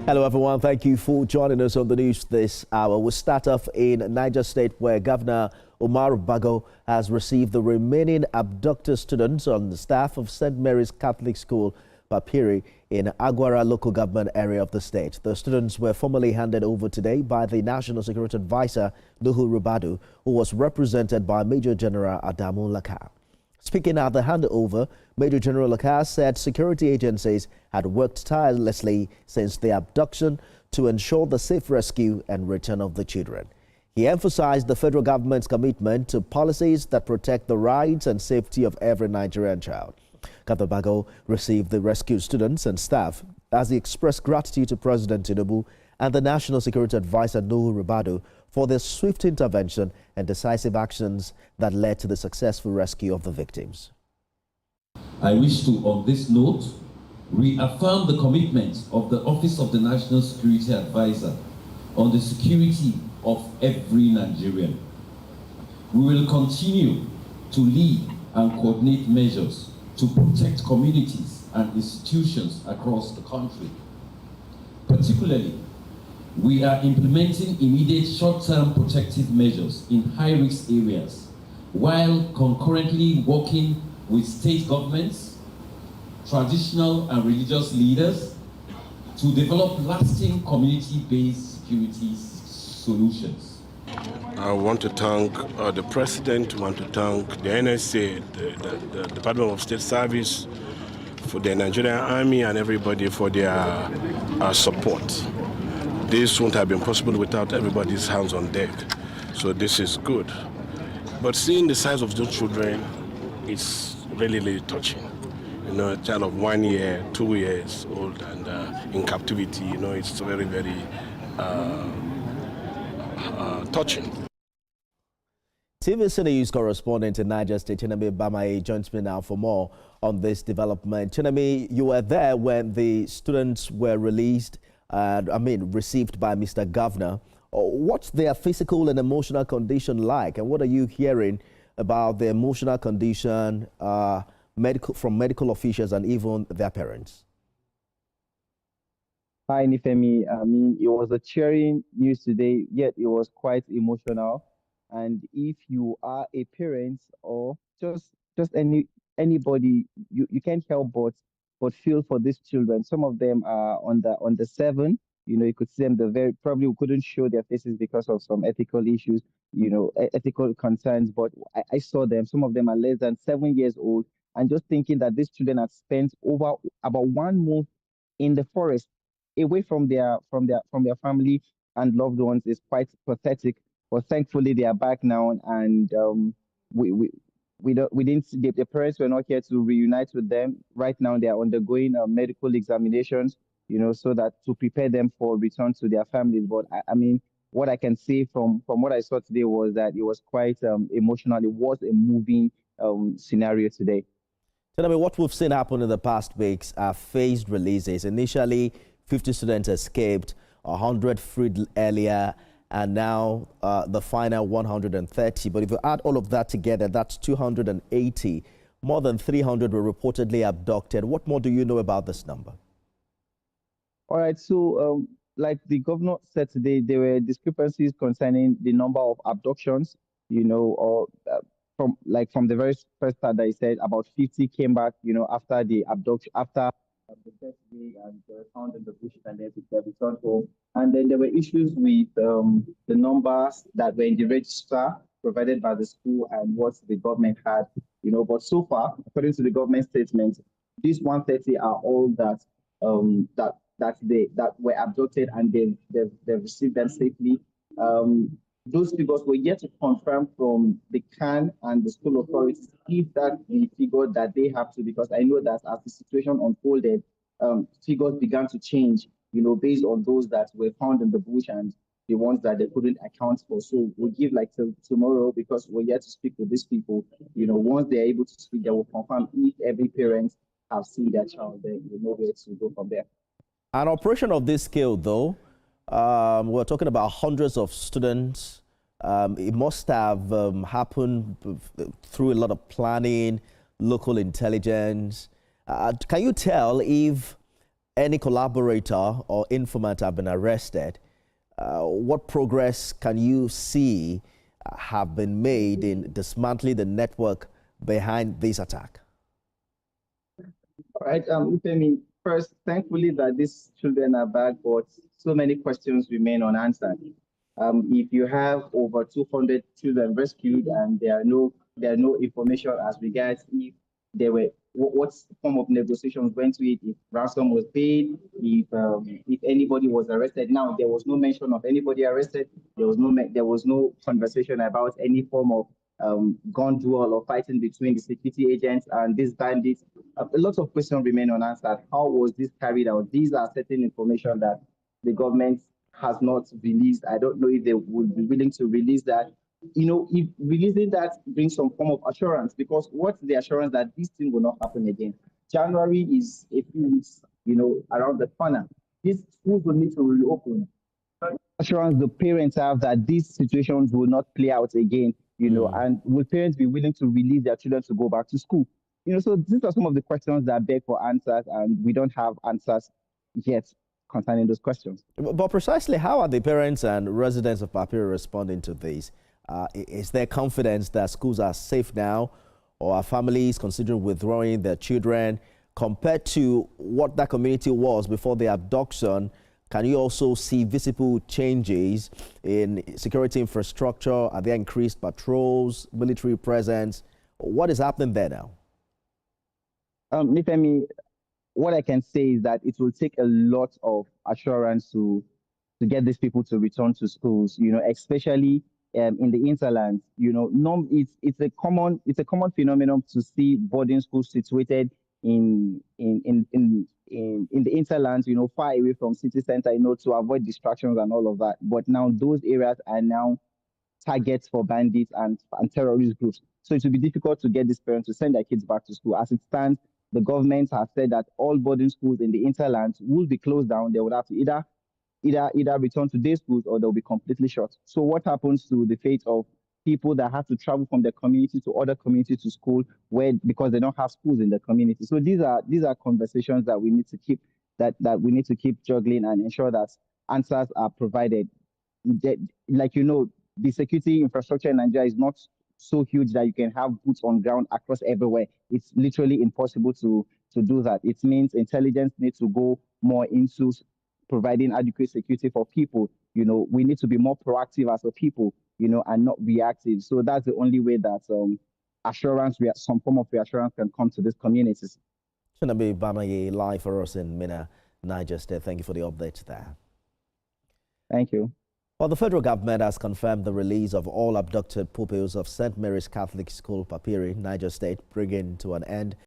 Hello everyone, thank you for joining us on the news this hour. We'll start off in Niger State, where Governor Umar Bago has received the remaining abducted students on the staff of St. Mary's Catholic School, Papiri, in Agwara local government area of the state. The students were formally handed over today by the National Security Advisor, Nuhu Rubadu, who was represented by Major General Adamu Laka. Speaking at the handover, Major General Laka said security agencies had worked tirelessly since the abduction to ensure the safe rescue and return of the children. He emphasized the federal government's commitment to policies that protect the rights and safety of every Nigerian child. Governor Bago received the rescued students and staff as he expressed gratitude to President Tinubu and the National Security Advisor Nuhu Rubadu for their swift intervention and decisive actions that led to the successful rescue of the victims. I wish to, on this note, reaffirm the commitment of the Office of the National Security Advisor on the security of every Nigerian. We will continue to lead and coordinate measures to protect communities and institutions across the country. Particularly, we are implementing immediate short-term protective measures in high-risk areas while concurrently working with state governments, traditional and religious leaders to develop lasting community-based security solutions. I want to thank the President, I want to thank the NSA, the Department of State Service, for the Nigerian Army and everybody for their support. This wouldn't have been possible without everybody's hands on deck, so this is good. But seeing the size of those children is really, really touching. You know, a child of 1 year, 2 years old and in captivity, you know, it's very, very touching. TVC News correspondent in Niger State, Chinami Bamaye, joins me now for more on this development. Chinami, you were there when the students were released, received by Mr. Governor. What's their physical and emotional condition like, and what are you hearing about the emotional condition from medical officials and even their parents? Hi, Nifemi. It was a cheering news today, yet it was quite emotional. And if you are a parent or just anybody, you can't help but feel for these children. Some of them are on the 7. You know, you could see them. Probably couldn't show their faces because of some ethical issues, you know, ethical concerns. But I saw them. Some of them are less than 7 years old, and just thinking that these children have spent over about 1 month in the forest, away from their family and loved ones, is quite pathetic. But thankfully they are back now, and the parents were not here to reunite with them. Right now they are undergoing medical examinations, you know, so that to prepare them for return to their families. But I mean, what I can say from what I saw today was that it was quite emotional. It was a moving scenario today. Tell me, what we've seen happen in the past weeks are phased releases. Initially, 50 students escaped, 100 freed earlier, and now the final 130. But if you add all of that together, that's 280. More than 300 were reportedly abducted. What more do you know about this number? All right, so like the governor said today, there were discrepancies concerning the number of abductions, you know, or from the very first start that he said about 50 came back, you know, after the abduction, after the first day, and they were found in the bushes and then they returned home. And then there were issues with the numbers that were in the register provided by the school and what the government had, you know. But so far, according to the government statement, these 130 are all that that were abducted, and they've received them safely. Those figures were yet to confirm from the CAN and the school authorities if that's the figure that they have to, because I know that as the situation unfolded, figures began to change, you know, based on those that were found in the bush and the ones that they couldn't account for. So we'll give like till tomorrow, because we're yet to speak with these people. You know, once they're able to speak, they will confirm if every parent have seen their child. Then you know where to go from there. An operation of this scale, though, we're talking about hundreds of students. It must have happened through a lot of planning, local intelligence. Can you tell if any collaborator or informant have been arrested. What progress can you see have been made in dismantling the network behind this attack? All right, Ifemi, first, thankfully that these children are back, but so many questions remain unanswered. If you have over 200 children rescued and there are no information as regards if there were what form of negotiations went to it, if ransom was paid, if anybody was arrested. Now there was no mention of anybody arrested. There was no conversation about any form of gun duel or fighting between the security agents and these bandits. A lot of questions remain unanswered. How was this carried out? These are certain information that the government has not released. I don't know if they would be willing to release that. If releasing that brings some form of assurance, because what's the assurance that this thing will not happen again? January is a few weeks, around the corner. These schools will need to reopen. Assurance the parents have that these situations will not play out again, and will parents be willing to release their children to go back to school? So these are some of the questions that beg for answers, and we don't have answers yet concerning those questions. But precisely how are the parents and residents of Papiri responding to this? Is there confidence that schools are safe now, or are families considering withdrawing their children compared to what that community was before the abduction? Can you also see visible changes in security infrastructure? Are there increased patrols, military presence? What is happening there now? Nifemi, what I can say is that it will take a lot of assurance to get these people to return to schools, especially in the hinterlands. It's a common phenomenon to see boarding schools situated in the hinterlands, far away from city center, to avoid distractions and all of that. But now those areas are now targets for bandits and terrorist groups. So it will be difficult to get these parents to send their kids back to school. As it stands, the government has said that all boarding schools in the hinterlands will be closed down. They would have to either return to day schools or they'll be completely shut. So what happens to the fate of people that have to travel from their community to other communities to school because they don't have schools in the community? So these are conversations that we need to keep that we need to keep juggling and ensure that answers are provided. The security infrastructure in Nigeria is not so huge that you can have boots on ground across everywhere. It's literally impossible to do that. It means intelligence needs to go more into providing adequate security for people. We need to be more proactive as a people, and not reactive. So that's the only way that some form of reassurance can come to these communities. Shinabi Bamaye live for us in Minna, Niger State. Thank you for the update there. Thank you. Well, the federal government has confirmed the release of all abducted pupils of St. Mary's Catholic School, Papiri, Niger State, bringing to an end